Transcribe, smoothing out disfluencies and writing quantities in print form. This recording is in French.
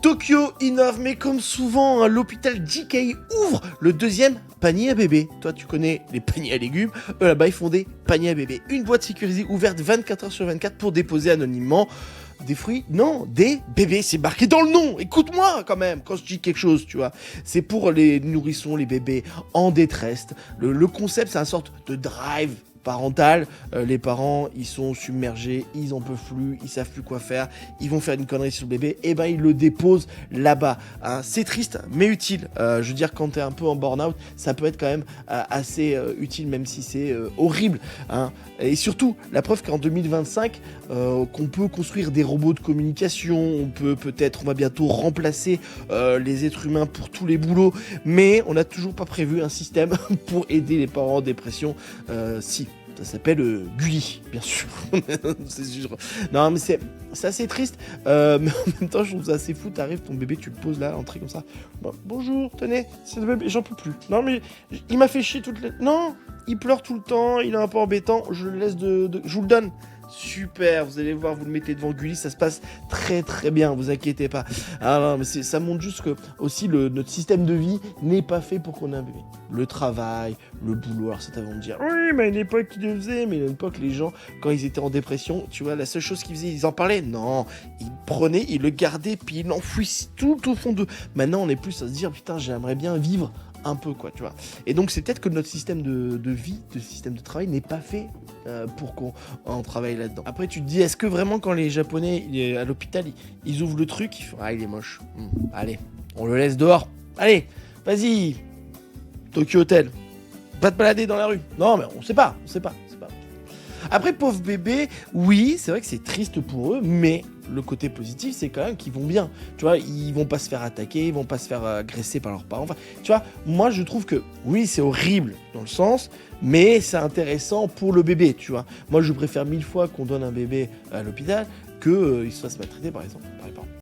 Tokyo innove, mais comme souvent, hein, l'hôpital JK ouvre le deuxième panier à bébé. Toi, tu connais les paniers à légumes. Eux, là-bas, ils font des paniers à bébé. Une boîte sécurisée ouverte 24 heures sur 24 pour déposer anonymement des fruits. Non, des bébés. C'est marqué dans le nom. Écoute-moi, quand même, quand je dis quelque chose, tu vois. C'est pour les nourrissons, les bébés en détresse. Le concept, c'est une sorte de drive parental, les parents ils sont submergés, ils en peuvent plus, ils savent plus quoi faire, ils vont faire une connerie sur le bébé, et ben ils le déposent là-bas. Hein, c'est triste mais utile. Je veux dire, quand t'es un peu en burn-out, ça peut être quand même assez utile, même si c'est horrible. Hein. Et surtout, la preuve qu'en 2025, qu'on peut construire des robots de communication, on va bientôt remplacer les êtres humains pour tous les boulots, mais on n'a toujours pas prévu un système pour aider les parents en dépression. Si. Ça s'appelle Gulli, bien sûr. C'est sûr. Non, mais c'est assez triste. Mais en même temps, je trouve ça assez fou. T'arrives, ton bébé, tu le poses là, à l'entrée comme ça. Bon, bonjour, tenez, c'est le bébé, j'en peux plus. Non, mais il m'a fait chier toutes les... Non, il pleure tout le temps, il est un peu embêtant. Je le laisse je vous le donne. Super, vous allez voir, vous le mettez devant Gulli, ça se passe très très bien, vous inquiétez pas. Ah non, mais ça montre juste que aussi notre système de vie n'est pas fait pour qu'on ait un bébé. Le travail, le boulot, alors certains vont me dire, oui, mais à une époque ils le faisaient, mais à une époque les gens, quand ils étaient en dépression, tu vois, la seule chose qu'ils faisaient, ils en parlaient. Non, ils prenaient, ils le gardaient, puis ils l'enfouissaient tout au fond d'eux. Maintenant, on est plus à se dire, putain, j'aimerais bien vivre un peu, quoi, tu vois. Et donc c'est peut-être que notre système de vie, de système de travail n'est pas fait pour qu'on travaille là-dedans. Après tu te dis, est-ce que vraiment quand les Japonais à l'hôpital ils ouvrent le truc, ils font, ah il est moche, allez, on le laisse dehors, allez, vas-y, Tokyo Hotel, pas te balader dans la rue. Non mais on sait pas. Après, pauvre bébé, oui, c'est vrai que c'est triste pour eux, mais le côté positif, c'est quand même qu'ils vont bien. Tu vois, ils vont pas se faire attaquer, ils vont pas se faire agresser par leurs parents. Enfin, tu vois, moi, je trouve que, oui, c'est horrible dans le sens, mais c'est intéressant pour le bébé, tu vois. Moi, je préfère 1000 fois qu'on donne un bébé à l'hôpital qu'il se fasse maltraiter, par exemple, par les parents.